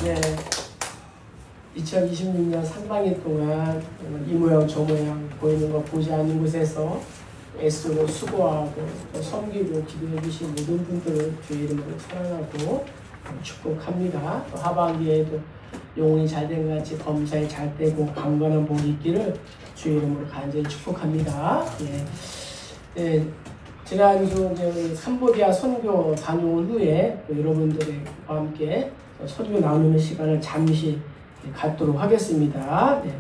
이제 2026년 상반기 동안 이 모양 저 모양 보이는 거 보지 않는 곳에서 애쓰고 수고하고 또 섬기고 기도해 주신 모든 분들을 주의 이름으로 사랑하고 축복합니다. 또 하반기에도 영혼이 잘된 것 같이 범사에 잘 되고 강건한 복이 있기를 주의 이름으로 간절히 축복합니다. 예, 지난주 이제 캄보디아 선교 다녀온 후에 여러분들과 함께 선교 나누는 시간을 잠시 갖도록 하겠습니다. 네.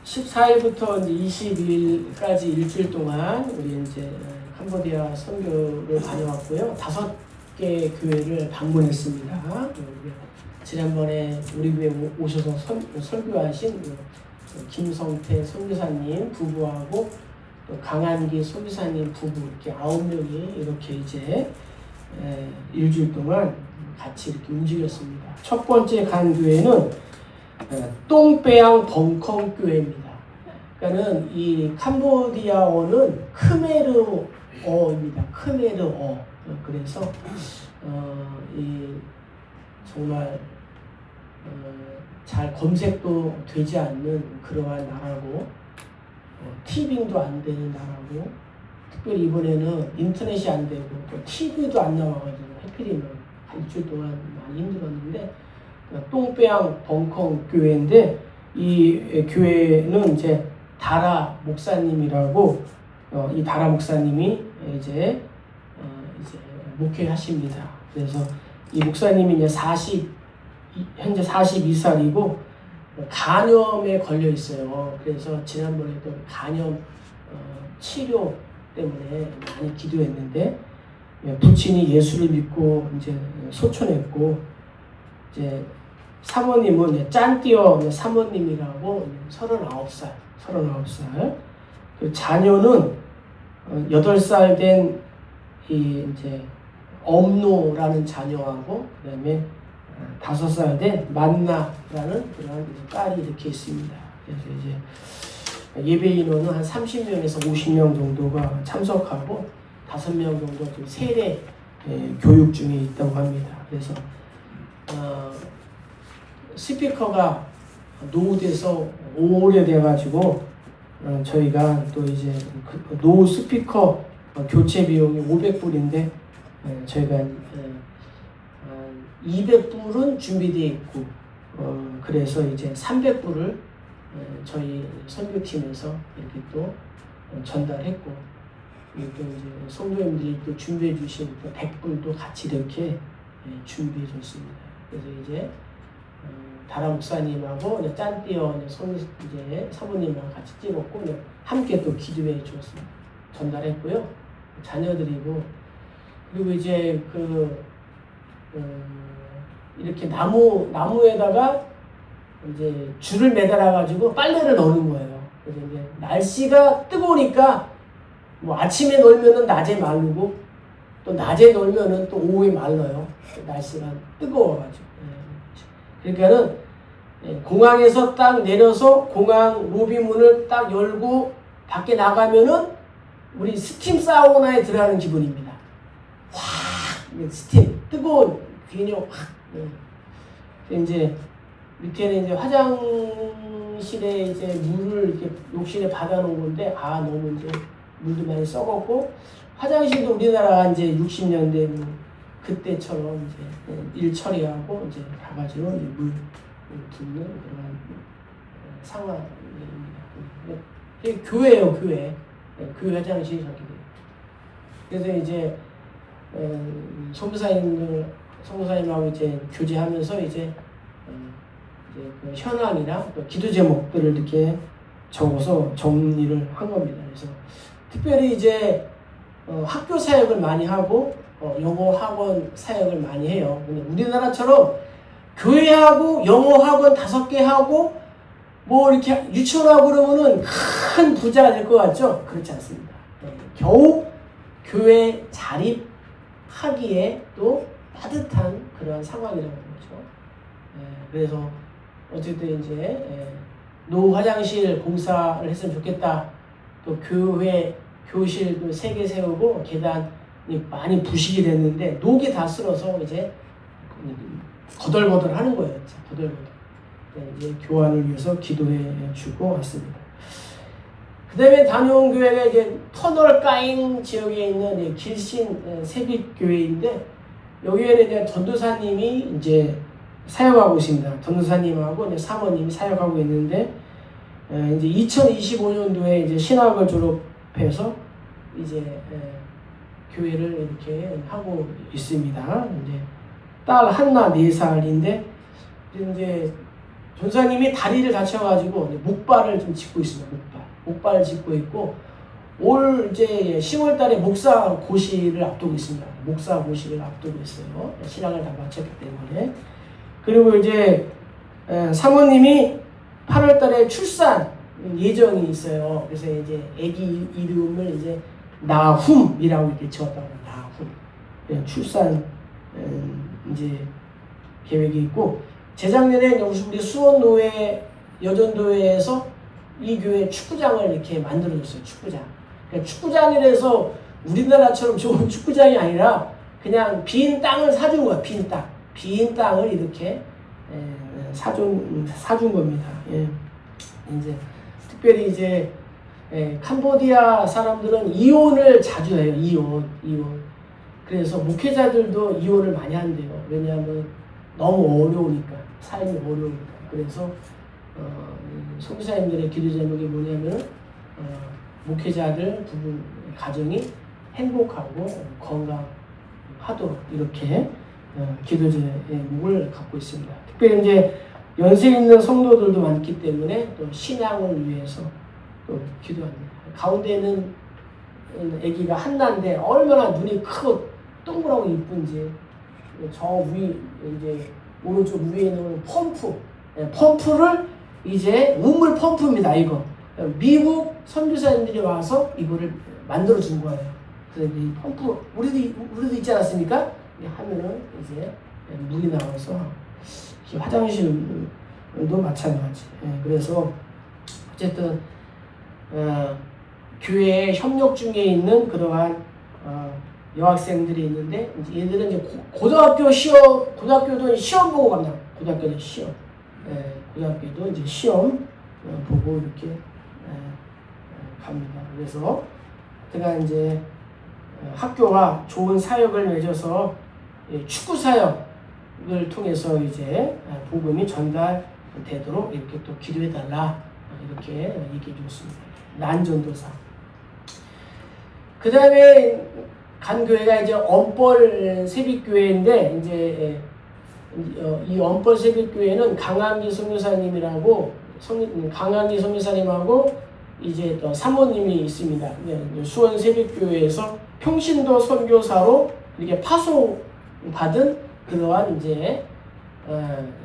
14일부터 이제 22일까지 일주일 동안 우리 이제 캄보디아 선교를 다녀왔고요. 5개 교회를 방문했습니다. 지난번에 우리 교회 오셔서 설교하신 김성태 선교사님 부부하고 또 강한기 선교사님 부부 이렇게 9명이 이렇게 이제 일주일 동안 같이 이렇게 움직였습니다. 첫 번째 간 교회는 똥배양 벙컹 교회입니다. 그러니까는 이 캄보디아어는 크메르어입니다. 크메르어. 그래서 이 정말 잘 검색도 되지 않는 그러한 나라고 티빙도 안 되는 나라고 특별히 이번에는 인터넷이 안 되고 또 TV도 안 나와가지고 해필이면 일주일 동안 많이 힘들었는데 똥배양 벙컹 교회인데 이 교회는 이제 다라 목사님이라고 이 다라 목사님이 이제 목회하십니다. 그래서 이 목사님이 이제 현재 42살이고 간염에 걸려 있어요. 그래서 지난번에도 간염 치료 때문에 많이 기도했는데 부친이 예수를 믿고 이제 소천했고 이제 사모님은 이제 짠띠어 사모님이라고 39살. 그 자녀는 8살 된 이제 엄노라는 자녀하고 그다음에 5살 된 만나라는 그런 딸이 이렇게 있습니다. 그래서 이제 예배 인원은 한 30명에서 50명 정도가 참석하고 5명 정도 좀 세례 교육 중에 있다고 합니다. 그래서 스피커가 노후돼서 오래돼가지고 저희가 또 이제 노후 스피커 교체 비용이 500불인데 저희가 200불은 준비되어 있고 그래서 이제 300불을 저희 선교팀에서 이렇게 또 전달했고 또 이제 성도님들이 또 준비해 주신 또 100불도 같이 이렇게 준비해 줬습니다. 그래서 이제 다라 목사님하고 짠띠어 이제 사모님이랑 같이 찍었고 함께 또 기도해 주었습니다. 전달했고요. 자녀들이고 그리고 이제 이렇게 나무에다가 이제 줄을 매달아 가지고 빨래를 넣는 거예요. 그래서 이제 날씨가 뜨거우니까 뭐 아침에 놀면은 낮에 마르고 또 낮에 놀면은 또 오후에 말라요. 날씨가 뜨거워가지고. 그러니까는 공항에서 딱 내려서 공항 로비 문을 딱 열고 밖에 나가면은 우리 스팀 사우나에 들어가는 기분입니다. 확 스팀 뜨거운 굉장히 확. 이제 밑에는 이제 화장실에 이제 물을 이렇게 욕실에 받아놓은 건데 너무 이제 물도 많이 썩었고 화장실도 우리나라가 이제 60년대 그때처럼 이제 일 처리하고 이제 가가지고 물 붓는 그런 상황입니다. 교회예요, 교회. 교회 화장실이 저렇게 돼요. 그래서 이제 성도사님하고 이제 교제하면서 이제 그 현황이나 또 기도 제목들을 이렇게 적어서 정리를 한 겁니다. 그래서 특별히 이제 학교 사역을 많이 하고 영어 학원 사역을 많이 해요. 근데 우리나라처럼 교회하고 영어 학원 5개 하고 뭐 이렇게 유치원하고 그러면은 큰 부자가 될 것 같죠? 그렇지 않습니다. 겨우 교회 자립하기에 또 따뜻한 그런 상황이라는 거죠. 그래서 어쨌든 이제 노후 화장실 공사를 했으면 좋겠다. 또 교회 교실도 3개 세우고 계단이 많이 부식이 됐는데 녹이 다 쓸어서 이제 거덜거덜 하는 거예요. 진짜 거덜거덜. 이제 교환을 위해서 기도해 주고 왔습니다. 그 다음에 다녀온 교회가 이제 터널 까잉 지역에 있는 길신 세빛교회인데, 여기에는 이제 전도사님이 이제 사역하고 있습니다. 전도사님하고 이제 사모님이 사역하고 있는데, 이제 2025년도에 이제 신학을 졸업해서 이제 교회를 이렇게 하고 있습니다. 이제 딸 한나 4살인데, 이제 전사님이 다리를 다쳐가지고 목발을 좀 짚고 있습니다. 목발을 짚고 있고, 올 이제 10월달에 목사 고시를 앞두고 있습니다. 목사 고시를 앞두고 있어요. 신학을 다 마쳤기 때문에. 그리고 이제 사모님이 8월달에 출산 예정이 있어요. 그래서 이제 아기 이름을 이제 나훔이라고 이렇게 지었다고. 나훔. 출산 이제 계획이 있고, 재작년에 우리 수원노회 여전도회에서 이 교회 축구장을 이렇게 만들어줬어요. 축구장. 그러니까 축구장이라서 우리나라처럼 좋은 축구장이 아니라 그냥 빈 땅을 사준 거야. 빈 땅. 빈 땅을 이렇게 사준 겁니다. 예. 이제 특별히 이제 캄보디아 사람들은 이혼을 자주 해요. 이혼. 그래서 목회자들도 이혼을 많이 한대요. 왜냐하면 너무 어려우니까, 삶이 어려우니까. 그래서 선교사님들의 기도 제목이 뭐냐면 목회자들 부부 가정이 행복하고 건강하도록 이렇게 기도 제목을 갖고 있습니다. 특별히 이제 연세 있는 성도들도 많기 때문에 또 신앙을 위해서 또 기도합니다. 가운데는 아기가 한나인데 얼마나 눈이 크고 동그랗고 이쁜지, 저 위 이제 오른쪽 위에 있는 펌프를 이제 우물 펌프입니다. 이거 미국 선교사님들이 와서 이거를 만들어 준 거예요. 그래서 이 펌프 우리도 있지 않았습니까? 하면은 이제 물이 나와서 화장실도 마찬가지. 그래서 어쨌든 교회에 협력 중에 있는 그러한 여학생들이 있는데, 이제 얘들은 이제 고등학교도 시험 보고 갑니다. 고등학교도 시험. 고등학교도 이제 시험 보고 이렇게 갑니다. 그래서 제가 이제 학교와 좋은 사역을 맺어서 축구 사역을 통해서 이제 복음이 전달되도록 이렇게 또 기도해달라 이렇게 얘기해 줬습니다. 난전도사. 그 다음에 간 교회가 이제 언벌 세빛교회인데, 이제 이 언벌 세빛교회는 강한기 선교사님이라고 강한기 선교사님하고 이제 또 사모님이 있습니다. 수원 세빛교회에서 평신도 선교사로 이렇게 파송받은 그러한 이제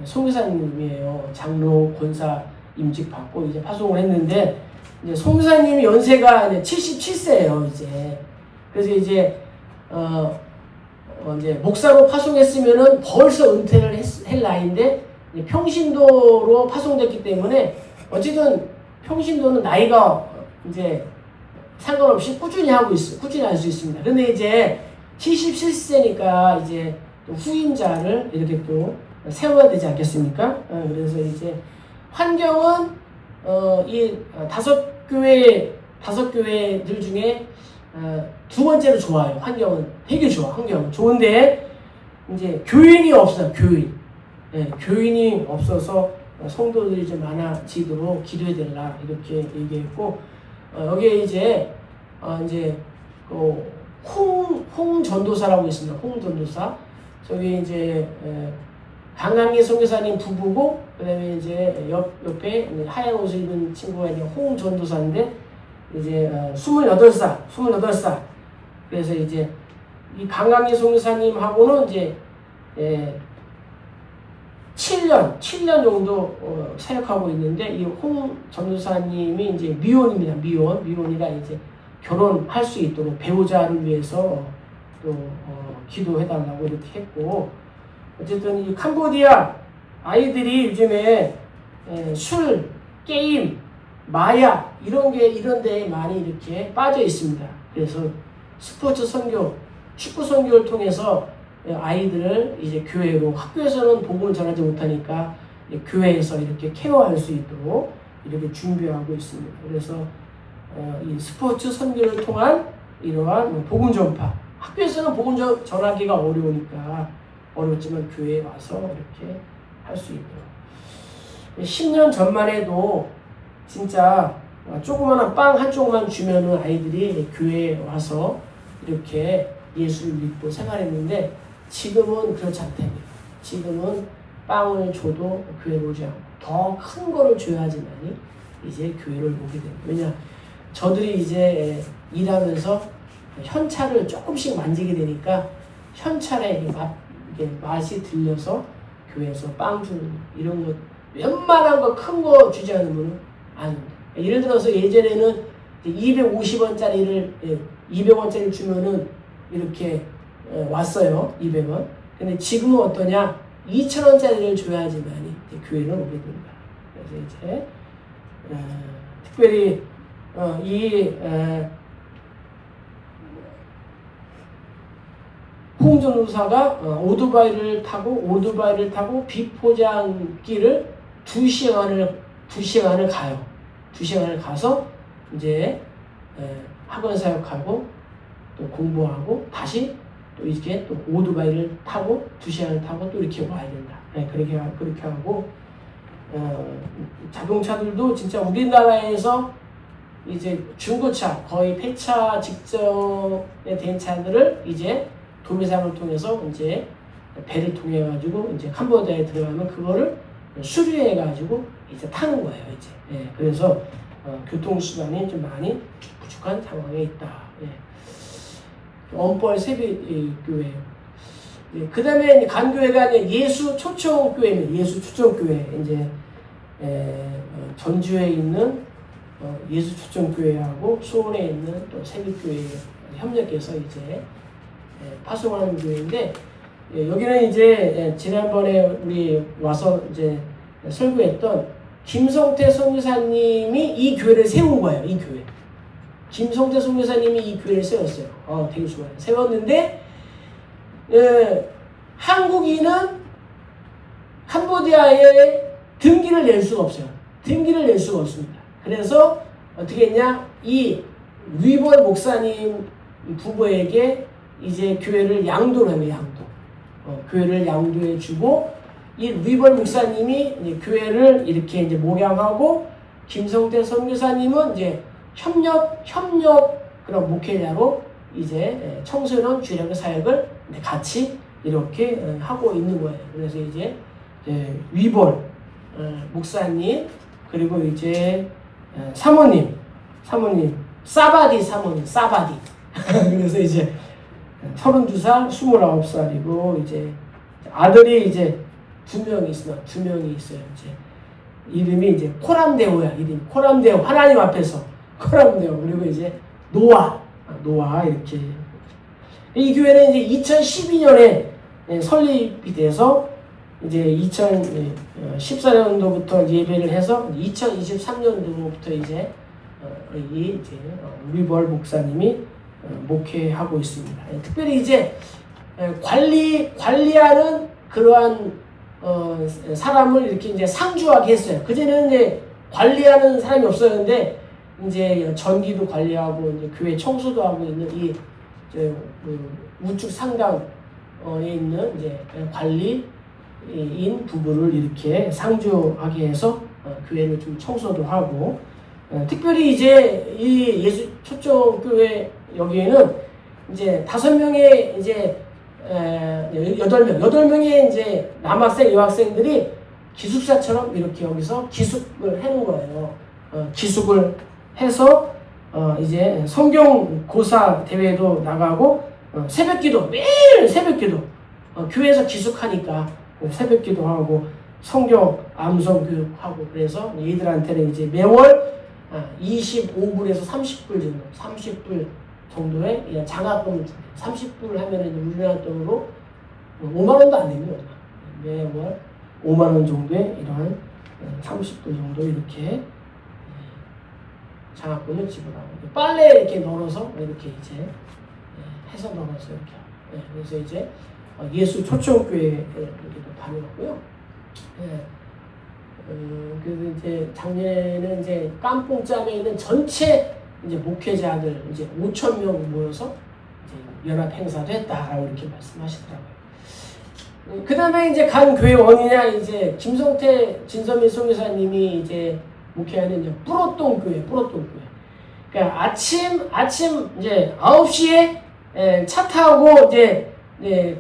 선교사님이에요. 장로 권사 임직 받고 이제 파송을 했는데, 이제 선교사님이 연세가 이제 77세예요. 이제 그래서 이제 이제 목사로 파송했으면은 벌써 은퇴를 할 나이인데, 평신도로 파송됐기 때문에 어쨌든 평신도는 나이가 이제 상관없이 꾸준히 할 수 있습니다. 근데 이제 77세니까 이제 또 후임자를 이렇게 또 세워야 되지 않겠습니까? 그래서 이제 환경은 이 다섯 교회들 중에 두 번째로 좋아요. 환경은 되게 좋아. 환경은 좋은데 이제 교인이 없어요. 교인이 없어서 성도들이 좀 많아지도록 기도해달라 이렇게 얘기했고, 여기에 이제 홍 전도사라고 있습니다. 홍 전도사. 저기 이제 강강기 선교사님 부부고, 그다음에 이제 옆에 하얀 옷을 입은 친구가 이제 홍 전도사인데, 이제 28살. 그래서 이제 이 강강기 선교사님하고는 이제 7년 정도 사역하고 있는데, 이 홍 전도사님이 이제 미혼입니다. 미혼이라 이제 결혼할 수 있도록 배우자를 위해서 또 기도해달라고 이렇게 했고, 어쨌든 이 캄보디아 아이들이 요즘에 술, 게임, 마약 이런 데 많이 이렇게 빠져 있습니다. 그래서 스포츠 선교, 축구 선교를 통해서 아이들을 이제 교회로, 학교에서는 복음을 전하지 못하니까 교회에서 이렇게 케어할 수 있도록 이렇게 준비하고 있습니다. 그래서 이 스포츠 선교를 통한 이러한 복음 전파, 학교에서는 복음 전하기가 어려웠지만 교회에 와서 이렇게 할 수 있도록. 10년 전만 해도 진짜 조그마한 빵 한 조각만 주면은 아이들이 교회에 와서 이렇게 예수를 믿고 생활했는데, 지금은 그렇지 않답니다. 지금은 빵을 줘도 교회로 오지 않고 더 큰 거를 줘야지만이 이제 교회를 오게 됩니다. 왜냐, 저들이 이제 일하면서 현찰을 조금씩 만지게 되니까 현찰에 맛이 들려서 교회에서 빵 주는 이런 것, 웬만한 거 큰 거 주지 않으면 안 됩니다. 예를 들어서 예전에는 250원짜리를 200원짜리 주면은 이렇게 왔어요. 200원. 근데 지금은 어떠냐? 2,000원짜리를 줘야지만이 교회를 오게 됩니다. 그래서 이제 특별히 홍전우사가 오토바이를 타고 비포장길을 2시간을 가요. 2시간을 가서 이제 학원 사역하고 또 공부하고 다시 또 이렇게 또 오토바이를 타고 2시간을 타고 또 이렇게 와야 된다. 그렇게 하고 자동차들도 진짜 우리나라에서 이제 중고차, 거의 폐차 직전에 된 차들을 이제 도매상을 통해서 이제 배를 통해 가지고 이제 캄보디아에 들어가면 그거를 수리해 가지고 이제 타는 거예요. 이제 그래서 교통수단이 좀 많이 부족한 상황에 있다. 엄벌 세비교회. 그 다음에 간교회가 아니라 예수 초청교회입니다. 예수 초청교회. 이제 전주에 있는 예수 초청교회하고 수원에 있는 또 세비교회 협력해서 이제 파송하는 교회인데, 여기는 이제 지난번에 우리 와서 이제 설교했던 김성태 선교사님이 이 교회를 세운 거예요. 이 교회. 김성태 선교사님이 이 교회를 세웠어요. 되게 좋아요. 세웠는데 한국인은 캄보디아에 등기를 낼 수가 없어요. 등기를 낼 수가 없습니다. 그래서 어떻게 했냐? 이 위벌 목사님 부부에게 이제 교회를 양도를 하면 교회를 양도해 주고, 이 위벌 목사님이 이제 교회를 이렇게 이제 목양하고, 김성태 선교사님은 이제 협력 그런 목회자로 이제 청소년 주력 사역을 같이 이렇게 하고 있는 거예요. 그래서 이제 위벌 목사님, 그리고 이제 사모님 사바디 사모님. 그래서 이제 32살, 29살이고 이제 아들이 이제 두 명이 있어요. 이제 이름이 이제 코람데오야. 이름이 코람데오. 하나님 앞에서 코람데오. 그리고 이제 노아 이렇게. 이 교회는 이제 2012년에 설립이 돼서 이제 2014년도부터 예배를 해서 2023년도부터 이제 위벌 목사님이 목회하고 있습니다. 특별히 이제 관리하는 그러한 사람을 이렇게 이제 상주하게 했어요. 그전에는 이제 관리하는 사람이 없었는데, 이제 전기도 관리하고 이제 교회 청소도 하고 있는 이 우측 상당에 있는 이제 관리인 부부를 이렇게 상주하게 해서 교회를 좀 청소도 하고, 특별히 이제 이 예수 초청교회 여기에는 이제 5명의 이제 8명의 이제 남학생, 여학생들이 기숙사처럼 이렇게 여기서 기숙을 해놓은 거예요. 기숙을 해서 이제 성경고사 대회도 나가고, 새벽기도, 매일 새벽기도, 교회에서 기숙하니까 새벽기도 하고 성경 암송 교육하고, 그래서 얘들한테는 이제 매월 25불에서 30불 정도의 장학금을 줍니다. 30불 하면은 우리나라 돈으로 5만 원도 안 됩니다. 매월 5만 원 정도의 이러한 30불 정도 이렇게 장학금을 지불하고, 빨래 이렇게 널어서 이렇게 이제 해서 널어서 이렇게. 그래서 이제 예수 초청교회에 이렇게 또 다녀왔고요. 예. 그래서 이제 작년에는 이제 깜뽕짬에 있는 전체 이제 목회자들 이제 5천 명 모여서 이제 연합 행사도 했다라고 이렇게 말씀하시더라고요. 그 다음에 이제 간 교회 원이냐 이제 김성태 진선미 선교사님이 이제 목회하는 이제 뿌로똥 교회. 그러니까 아침 이제 9시에 차 타고 이제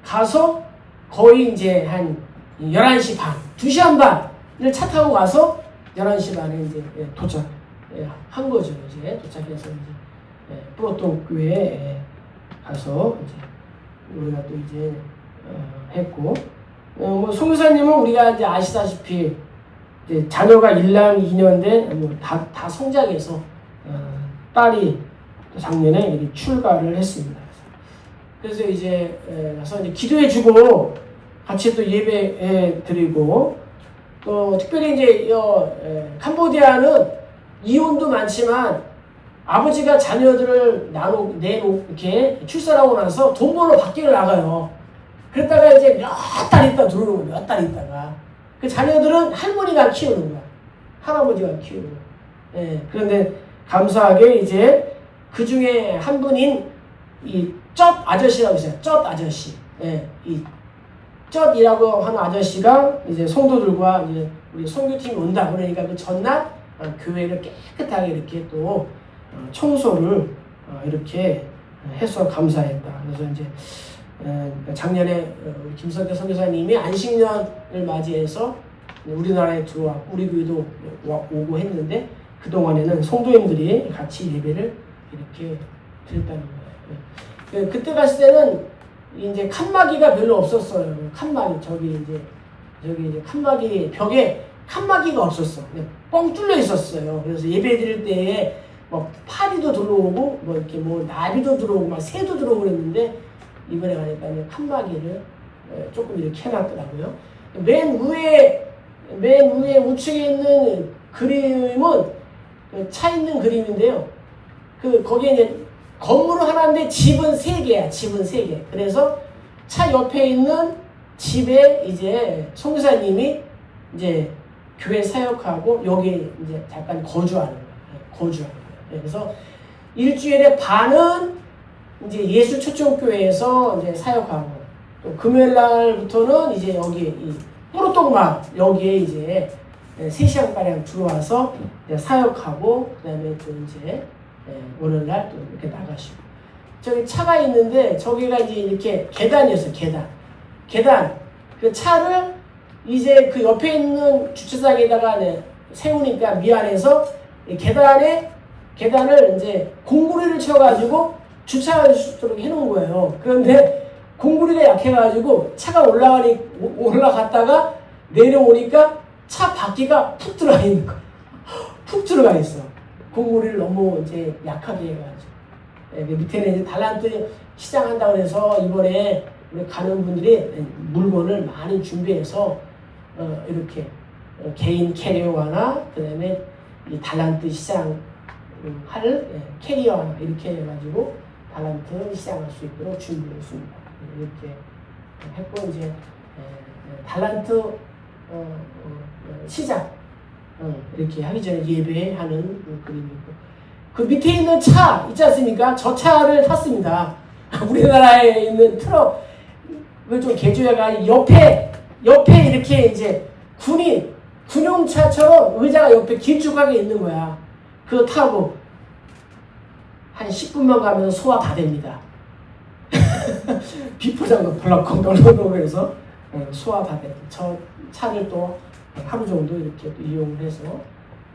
가서 거의 이제 한 11시 반, 2시간 반을 차 타고 가서 11시 반에 이제 도착한 거죠. 이제 도착해서 이제 뿌로똥 교회에 가서 이제 우리가 또 이제 했고, 뭐 선교사님은 우리가 이제 아시다시피 이제 자녀가 1남 2년대 뭐 다 성장해서 딸이 작년에 이렇게 출가를 했습니다. 그래서 이제 가서 이제 기도해주고 같이 또 예배 드리고 또 특별히 이제 캄보디아는 이혼도 많지만 아버지가 자녀들을 내놓고 이렇게 출산하고 나서 돈 벌러 밖에 나가요. 그랬다가 이제 몇 달 있다 들어오는 거야. 몇 달 있다가. 그 자녀들은 할머니가 키우는 거야. 할아버지가 키우는 거야. 예. 그런데 감사하게 이제 그 중에 한 분인 이 쩝 아저씨라고 있어요. 쩝 아저씨. 예. 이 쩝이라고 하는 아저씨가 이제 성도들과 이제 우리 선교팀이 온다. 그러니까 그 전날 교회를 깨끗하게 이렇게 또 청소를 이렇게 해서 감사했다. 그래서 이제 작년에 우리 김성태 선교사님이 안식년을 맞이해서 우리나라에 들어왔고 우리 교회도 오고 했는데 그 동안에는 성도님들이 같이 예배를 이렇게 드렸다는 거예요. 그때 갔을 때는 이제 칸막이가 별로 없었어요. 칸막이 저기 이제 칸막이 벽에 칸막이가 없었어. 뻥 뚫려 있었어요. 그래서 예배 드릴 때에 뭐 파리도 들어오고 뭐 이렇게 뭐 나비도 들어오고 막 새도 들어오고 그랬는데 이번에 가니까 이제 칸막이를 조금 이렇게 해놨더라고요. 맨 위에 우측에 있는 그림은 차 있는 그림인데요. 거기에 이제 건물은 하나인데 집은 3개야. 집은 3개. 그래서 차 옆에 있는 집에 이제 선교사님이 이제 교회 사역하고 여기 이제 잠깐 거주하는 거예요. 그래서 일주일에 반은 이제 예수 초청교회에서 이제 사역하고 또 금요일 날부터는 이제 여기 이 뿌로똥마 여기에 이제 3시간 가량 들어와서 사역하고 그다음에 또 이제 오늘 날 또 이렇게 나가시고 저기 차가 있는데 저기가 이제 이렇게 계단이었어요. 계단 그 차를 이제 그 옆에 있는 주차장에다가 세우니까 미안해서 계단을 이제 공구리를 쳐가지고 주차할 수 있도록 해놓은 거예요. 그런데 공구리가 약해가지고 차가 올라갔다가 내려오니까 차 바퀴가 푹 들어가 있는 거야. 푹 들어가 있어. 공구리를 너무 이제 약하게 해가지고. 밑에는 이제 달란트 시장 한다고 해서 이번에 우리 가는 분들이 물건을 많이 준비해서 이렇게 개인 캐리어 하나, 그 다음에 이 달란트 시장 할 캐리어 하나 이렇게 해가지고 달란트 시장할 수 있도록 준비했습니다. 이렇게 했고 이제 달란트 시장 이렇게 하기 전에 예배하는 그림이고 그 밑에 있는 차 있지 않습니까? 저 차를 탔습니다. 우리나라에 있는 트럭을 좀 개조해가 옆에 이렇게 이제 군용차처럼 의자가 옆에 길쭉하게 있는 거야. 그거 타고 한 10분만 가면 소화 다 됩니다. 비포장도 벌렁벌렁 해서 소화 다 됩니다. 저 차를 또 하루 정도 이렇게 또 이용을 해서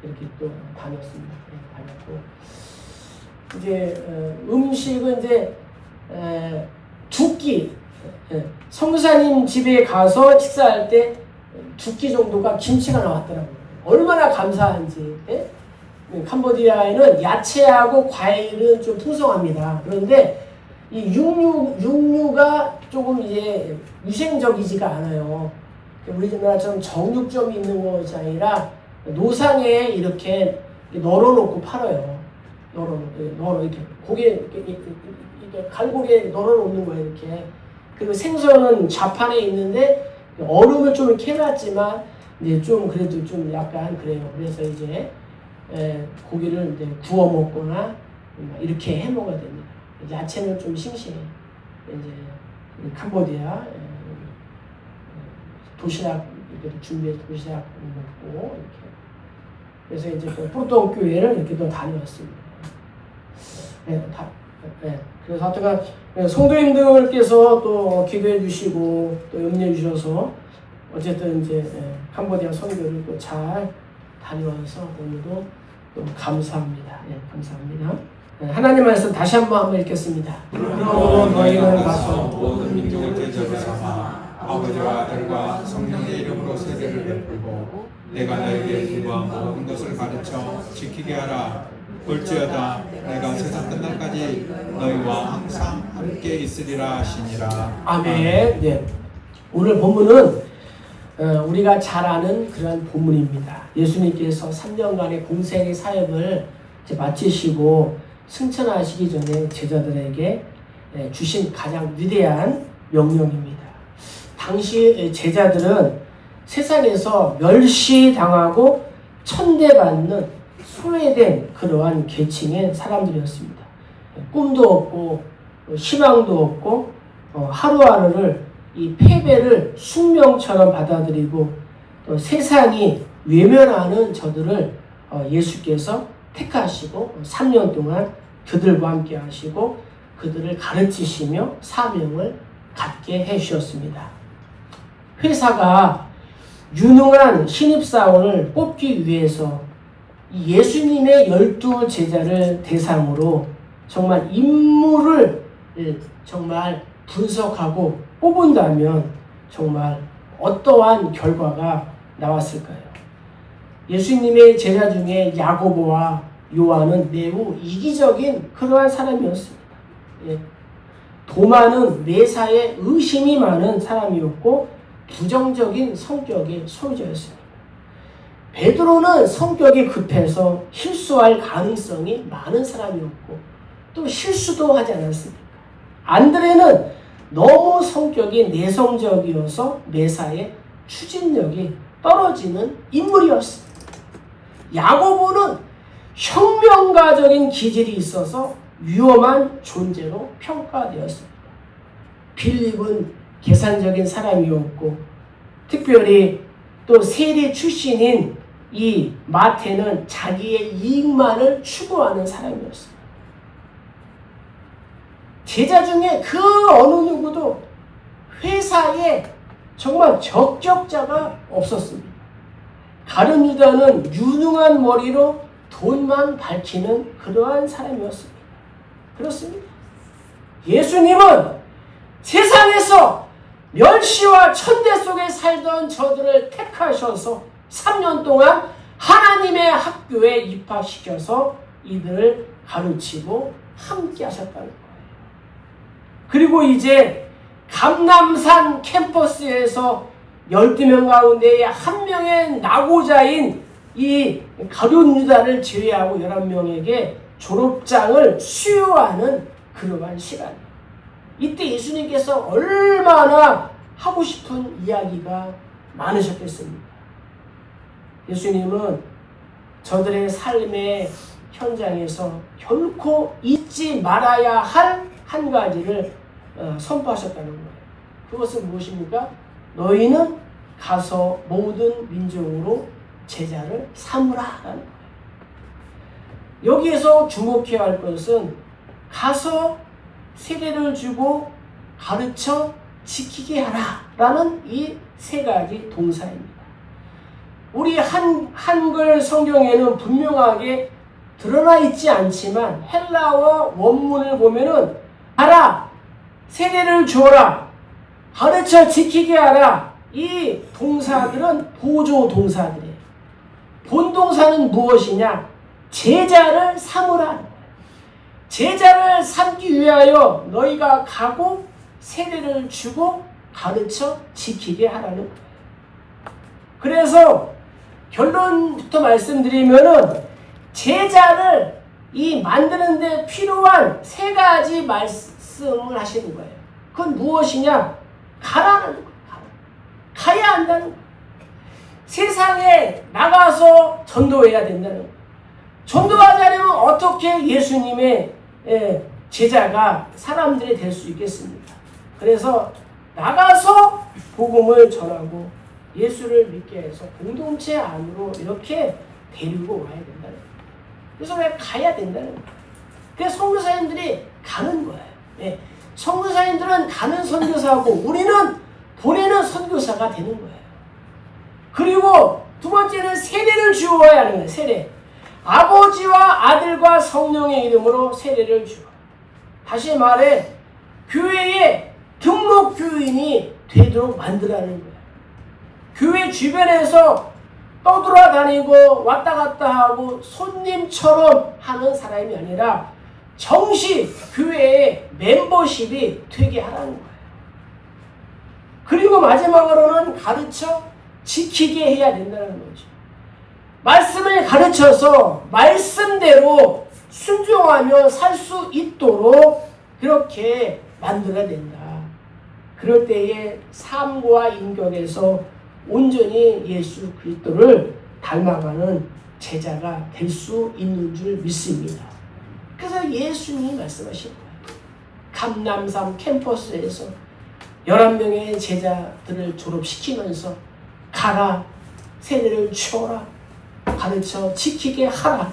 이렇게 또 다녔습니다. 다녔고 이제 음식은 이제 두 끼 성교사님 집에 가서 식사할 때 2끼 정도가 김치가 나왔더라고요. 얼마나 감사한지. 캄보디아에는 야채하고 과일은 좀 풍성합니다. 그런데 이 육류가 조금 이제 위생적이지가 않아요. 우리나라처럼 정육점이 있는 것이 아니라 노상에 이렇게 널어놓고 팔아요. 널어 이렇게 고기에 이렇게 갈고리에 널어놓는 거예요. 이렇게 그리고 생선은 좌판에 있는데 얼음을 좀 이렇게 해놨지만 이제 좀 그래도 좀 약간 그래요. 그래서 이제 고기를 이제 구워 먹거나 이렇게 해 먹어야 됩니다. 야채는 좀 싱싱해. 이제 캄보디아 도시락 이렇게 준비해서 도시락 먹고 이렇게. 그래서 이제 뽀동 교회를 이렇게 또 다녔습니다. 그래서 하여튼 성도님들께서 또 기도해 주시고 또 염려해 주셔서 어쨌든 이제 캄보디아 선교를 또 잘 다녀와서 오늘도 또 감사합니다. 감사합니다. 하나님 말씀 다시 한번 읽겠습니다. 그러므로 너희는 가서 모든 민족을 제자로 삼아 아버지와 아들과 성령의 이름으로 세례를 베풀고 내가 너에게 기부한 모든 것을 가르쳐 지키게 하라. 볼지어다 내가 세상 끝날까지 너희와 항상 함께 있으리라 하시니라. 아멘. 네. 오늘 본문은 우리가 잘 아는 그런 본문입니다. 예수님께서 3년간의 공생의 사역을 이제 마치시고 승천하시기 전에 제자들에게 주신 가장 위대한 명령입니다. 당시 제자들은 세상에서 멸시당하고 천대받는 소외된 그러한 계층의 사람들이었습니다. 꿈도 없고 희망도 없고 하루하루를 이 패배를 숙명처럼 받아들이고 또 세상이 외면하는 저들을 예수께서 택하시고 3년 동안 그들과 함께 하시고 그들을 가르치시며 사명을 갖게 해주셨습니다. 회사가 유능한 신입사원을 뽑기 위해서 예수님의 12제자를 대상으로 정말 인물을 정말 분석하고 뽑은다면 정말 어떠한 결과가 나왔을까요? 예수님의 제자 중에 야고보와 요한은 매우 이기적인 그러한 사람이었습니다. 도마는 매사에 의심이 많은 사람이었고 부정적인 성격의 소유자였습니다. 베드로는 성격이 급해서 실수할 가능성이 많은 사람이었고 또 실수도 하지 않았습니까? 안드레는 너무 성격이 내성적이어서 매사에 추진력이 떨어지는 인물이었습니다. 야고보는 혁명가적인 기질이 있어서 위험한 존재로 평가되었습니다. 빌립은 계산적인 사람이었고 특별히 또 세리 출신인 이 마태는 자기의 이익만을 추구하는 사람이었습니다. 제자 중에 그 어느 누구도 회사에 정말 적격자가 없었습니다. 가룟 유다는 유능한 머리로 돈만 밝히는 그러한 사람이었습니다. 그렇습니다. 예수님은 세상에서 멸시와 천대 속에 살던 저들을 택하셔서 3년 동안 하나님의 학교에 입학시켜서 이들을 가르치고 함께 하셨다는 거예요. 그리고 이제 감남산 캠퍼스에서 12명 가운데 한 명의 낙오자인 이 가룟 유다를 제외하고 11명에게 졸업장을 수여하는 그러한 시간이에요. 이때 예수님께서 얼마나 하고 싶은 이야기가 많으셨겠습니까? 예수님은 저들의 삶의 현장에서 결코 잊지 말아야 할 한 가지를 선포하셨다는 거예요. 그것은 무엇입니까? 너희는 가서 모든 민족으로 제자를 삼으라라는 거예요. 여기에서 주목해야 할 것은 가서 세례를 주고 가르쳐 지키게 하라라는 이 세 가지 동사입니다. 우리 한글 성경에는 분명하게 드러나 있지 않지만 헬라어 원문을 보면은 가라, 세례를 주어라, 가르쳐 지키게 하라, 이 동사들은 보조 동사들이에요. 본동사는 무엇이냐? 제자를 삼으라. 제자를 삼기 위하여 너희가 가고 세례를 주고 가르쳐 지키게 하라는 거예요. 그래서 결론부터 말씀드리면은 제자를 만드는 데 필요한 세 가지 말씀을 하시는 거예요. 그건 무엇이냐? 가라는 거예요. 가야 한다는 거예요. 세상에 나가서 전도해야 된다는 거예요. 전도하자면 어떻게 예수님의 제자가 사람들이 될 수 있겠습니까? 그래서 나가서 복음을 전하고 예수를 믿게 해서 공동체 안으로 이렇게 데리고 와야 된다는 거예요. 그래서 왜 가야 된다는 거예요. 그래서 선교사님들이 가는 거예요. 선교사님들은 가는 선교사고 우리는 보내는 선교사가 되는 거예요. 그리고 두 번째는 세례를 주어야 하는 거예요. 세례. 아버지와 아들과 성령의 이름으로 세례를 주어. 다시 말해 교회에 등록 교인이 되도록 만들라는 거예요. 교회 주변에서 떠돌아다니고 왔다 갔다 하고 손님처럼 하는 사람이 아니라 정식 교회의 멤버십이 되게 하라는 거예요. 그리고 마지막으로는 가르쳐 지키게 해야 된다는 거죠. 말씀을 가르쳐서 말씀대로 순종하며 살 수 있도록 그렇게 만들어야 된다. 그럴 때에 삶과 인격에서 온전히 예수 그리스도를 닮아가는 제자가 될 수 있는 줄 믿습니다. 그래서 예수님이 말씀하신 거예요. 감남산 캠퍼스에서 11명의 제자들을 졸업시키면서 가라, 세례를 주어라, 가르쳐 지키게 하라.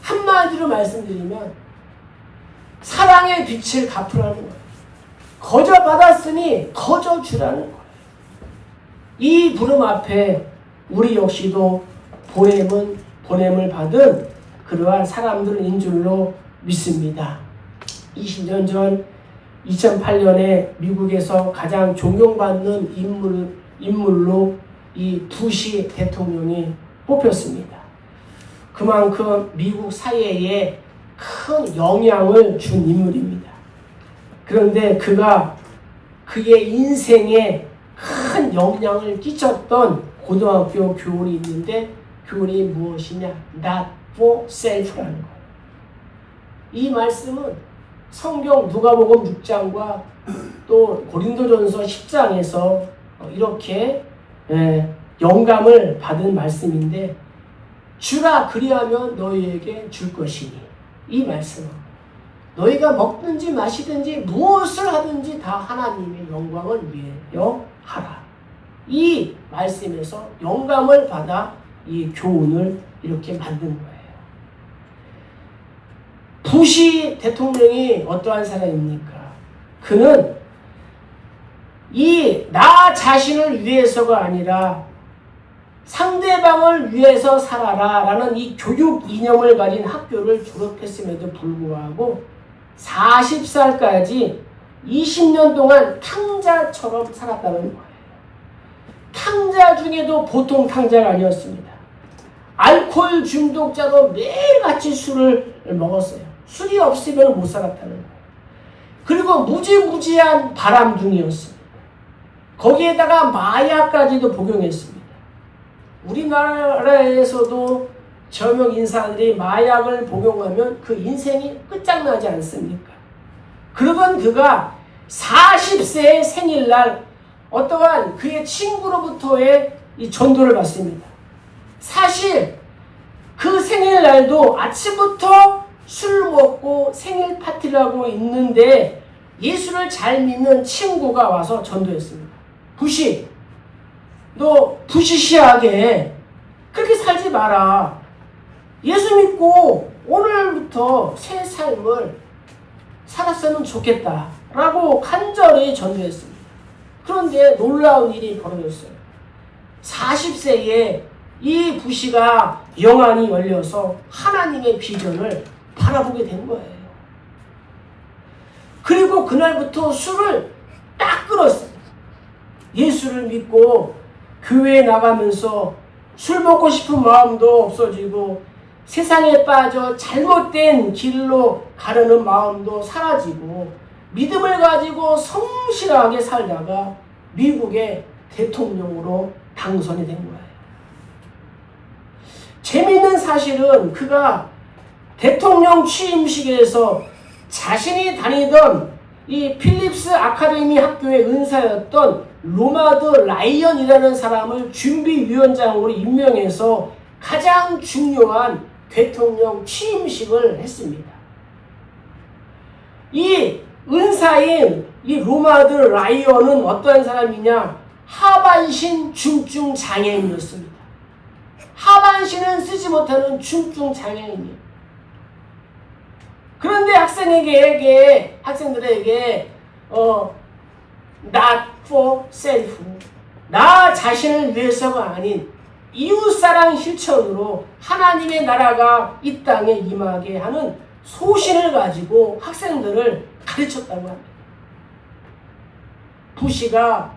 한마디로 말씀드리면 사랑의 빛을 갚으라는 거예요. 거저 받았으니 거저 주라는 거예요. 이 부름 앞에 우리 역시도 보냄을 받은 그러한 사람들인 줄로 믿습니다. 20년 전 2008년에 미국에서 가장 존경받는 인물로 이 부시 대통령이 뽑혔습니다. 그만큼 미국 사회에 큰 영향을 준 인물입니다. 그런데 그가 그의 인생에 큰 영향을 끼쳤던 고등학교 교훈이 있는데 교훈이 무엇이냐? Not for self라는 거예요. 이 말씀은 성경 누가복음 6장과 또 고린도전서 10장에서 이렇게 영감을 받은 말씀인데 주라 그리하면 너희에게 줄 것이니 이 말씀은 너희가 먹든지 마시든지 무엇을 하든지 다 하나님의 영광을 위하여 하라. 이 말씀에서 영감을 받아 이 교훈을 이렇게 만든 거예요. 부시 대통령이 어떠한 사람입니까? 그는 나 자신을 위해서가 아니라 상대방을 위해서 살아라 라는 이 교육 이념을 가진 학교를 졸업했음에도 불구하고 40살까지 20년 동안 탕자처럼 살았다는 거예요. 탕자 중에도 보통 탕자가 아니었습니다. 알코올 중독자로 매일같이 술을 먹었어요. 술이 없으면 못 살았다는 거예요. 그리고 무지무지한 바람둥이였습니다. 거기에다가 마약까지도 복용했습니다. 우리나라에서도 저명 인사들이 마약을 복용하면 그 인생이 끝장나지 않습니까? 그러던 그가 40세의 생일날 어떠한 그의 친구로부터의 이 전도를 받습니다. 사실 그 생일날도 아침부터 술 먹고 생일 파티를 하고 있는데 예수를 잘 믿는 친구가 와서 전도했습니다. 부시, 너 부시시하게 그렇게 살지 마라. 예수 믿고 오늘부터 새 삶을 살았으면 좋겠다 라고 간절히 전도했습니다. 그런데 놀라운 일이 벌어졌어요. 40세에 이 부시가 영안이 열려서 하나님의 비전을 바라보게 된 거예요. 그리고 그날부터 술을 딱 끊었어요. 예수를 믿고 교회에 나가면서 술 먹고 싶은 마음도 없어지고 세상에 빠져 잘못된 길로 가려는 마음도 사라지고 믿음을 가지고 성실하게 살다가 미국의 대통령으로 당선이 된 거예요. 재미있는 사실은 그가 대통령 취임식에서 자신이 다니던 이 필립스 아카데미 학교의 은사였던 로마드 라이언이라는 사람을 준비위원장으로 임명해서 가장 중요한 대통령 취임식을 했습니다. 이 은사인 이 로마드 라이언은 어떠한 사람이냐? 하반신 중증 장애인이었습니다. 하반신은 쓰지 못하는 중증 장애인이에요. 그런데 학생들에게 not for self, 나 자신을 위해서가 아닌 이웃사랑 실천으로 하나님의 나라가 이 땅에 임하게 하는 소신을 가지고 학생들을 가르쳤다고 합니다. 부시가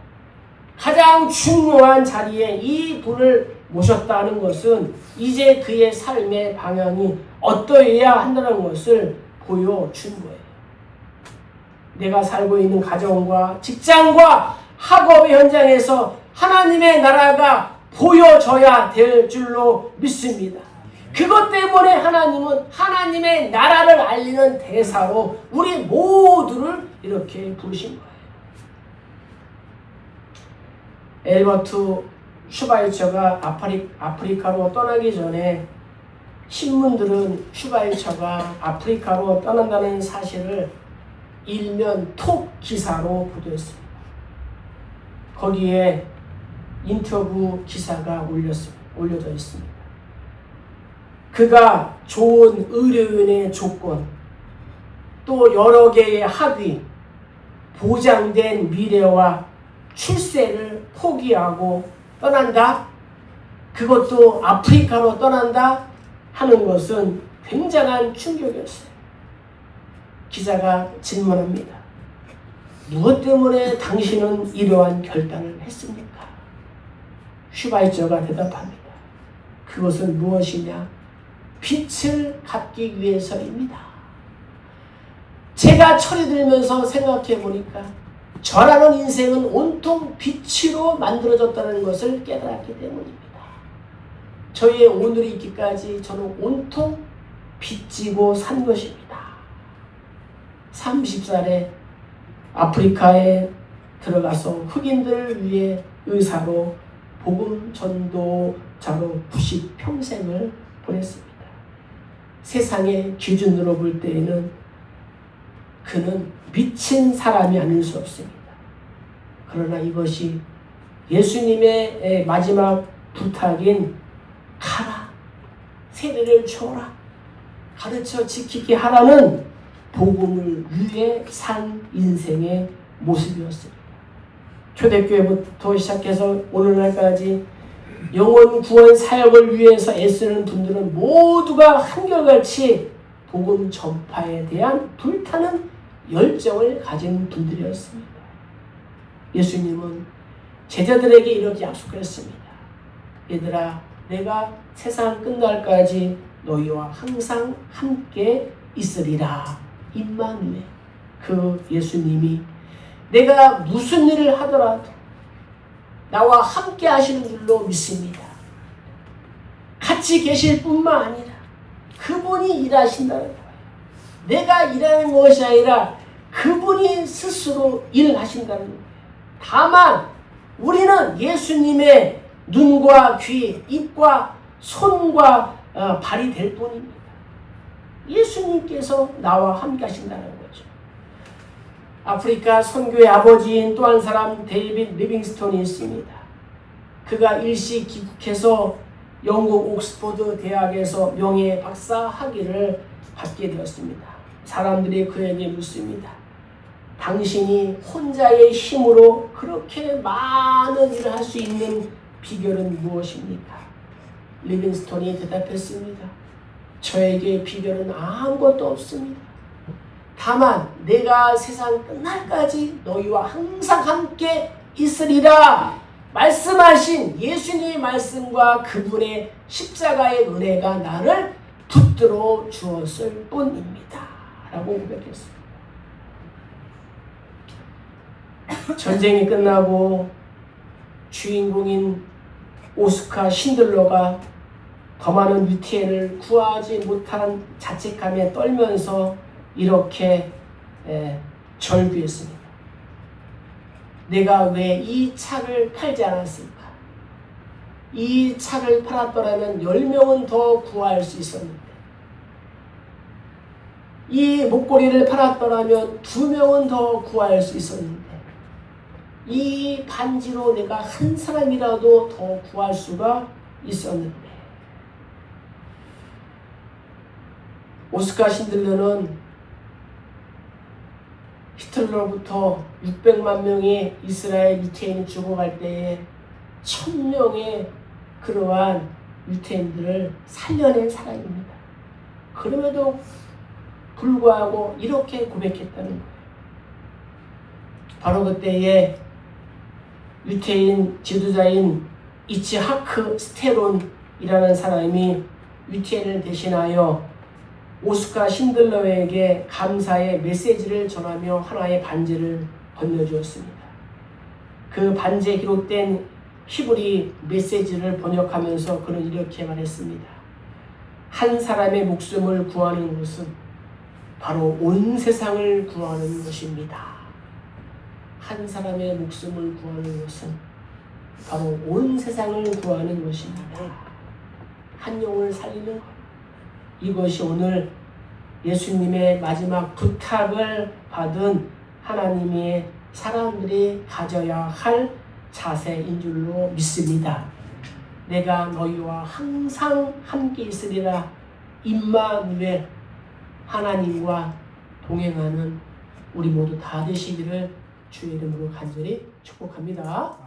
가장 중요한 자리에 이 분을 모셨다는 것은 이제 그의 삶의 방향이 어떠해야 한다는 것을 보여준 거예요. 내가 살고 있는 가정과 직장과 학업의 현장에서 하나님의 나라가 보여져야 될 줄로 믿습니다. 그것 때문에 하나님은 하나님의 나라를 알리는 대사로 우리 모두를 이렇게 부르신 거예요. 엘버트 슈바이처가 아프리카로 떠나기 전에 신문들은 슈바이처가 아프리카로 떠난다는 사실을 일면 톡 기사로 보도했습니다. 거기에 인터뷰 기사가 올려져 있습니다. 그가 좋은 의료인의 조건, 또 여러 개의 학위, 보장된 미래와 출세를 포기하고 떠난다? 그것도 아프리카로 떠난다? 하는 것은 굉장한 충격이었어요. 기자가 질문합니다. 무엇 때문에 당신은 이러한 결단을 했습니까? 슈바이처가 대답합니다. 그것은 무엇이냐? 빛을 갖기 위해서입니다. 제가 철이 들면서 생각해 보니까 저라는 인생은 온통 빛으로 만들어졌다는 것을 깨달았기 때문입니다. 저의 오늘이 있기까지 저는 온통 빚지고 산 것입니다. 30살에 아프리카에 들어가서 흑인들을 위해 의사로 복음 전도자로 90평생을 보냈습니다. 세상의 기준으로 볼 때에는 그는 미친 사람이 아닐 수 없습니다. 그러나 이것이 예수님의 마지막 부탁인 가라, 세례를 줘라, 가르쳐 지키게 하라는 복음을 위해 산 인생의 모습이었습니다. 초대교회부터 시작해서 오늘날까지 영혼 구원 사역을 위해서 애쓰는 분들은 모두가 한결같이 복음 전파에 대한 불타는 열정을 가진 분들이었습니다. 예수님은 제자들에게 이렇게 약속했습니다. 얘들아, 내가 세상 끝날까지 너희와 항상 함께 있으리라. 임마누엘, 그 예수님이 내가 무슨 일을 하더라도 나와 함께 하시는 줄로 믿습니다. 같이 계실 뿐만 아니라 그분이 일하신다는 거예요. 내가 일하는 것이 아니라 그분이 스스로 일하신다는 거예요. 다만 우리는 예수님의 눈과 귀, 입과 손과 발이 될 뿐입니다. 예수님께서 나와 함께 하신다는 거죠. 아프리카 선교의 아버지인 또 한 사람 데이빗 리빙스톤이 있습니다. 그가 일시 귀국해서 영국 옥스퍼드 대학에서 명예 박사 학위를 받게 되었습니다. 사람들이 그에게 묻습니다. 당신이 혼자의 힘으로 그렇게 많은 일을 할 수 있는 비결은 무엇입니까? 리빙스톤이 대답했습니다. 저에게 비결은 아무것도 없습니다. 다만 내가 세상 끝날까지 너희와 항상 함께 있으리라 말씀하신 예수님의 말씀과 그분의 십자가의 은혜가 나를 붙들어 주었을 뿐입니다. 라고 고백했습니다. 전쟁이 끝나고 주인공인 오스카 신들러가 더 많은 유태인을 구하지 못한 자책감에 떨면서 이렇게 절규했습니다. 내가 왜 이 차를 팔지 않았을까? 이 차를 팔았더라면 10명은 더 구할 수 있었는데, 이 목걸이를 팔았더라면 2명은 더 구할 수 있었는데, 이 반지로 내가 한 사람이라도 더 구할 수가 있었는데, 오스카 신들러는 히틀러로부터 600만 명의 이스라엘 유태인이 죽어갈 때에 1000명의 그러한 유태인들을 살려낸 사람입니다. 그럼에도 불구하고 이렇게 고백했다는 거예요. 바로 그때에 유태인 지도자인 이츠하크 스테론이라는 사람이 유태인을 대신하여 오스카 신들러에게 감사의 메시지를 전하며 하나의 반지를 건네주었습니다. 그 반지에 기록된 히브리 메시지를 번역하면서 그는 이렇게 말했습니다. 한 사람의 목숨을 구하는 것은 바로 온 세상을 구하는 것입니다. 한 사람의 목숨을 구하는 것은 바로 온 세상을 구하는 것입니다. 한 영을 살리는 것. 이것이 오늘 예수님의 마지막 부탁을 받은 하나님의 사람들이 가져야 할 자세인 줄로 믿습니다. 내가 너희와 항상 함께 있으리라. 임마누엘, 하나님과 동행하는 우리 모두 다 되시기를 주의 이름으로 간절히 축복합니다.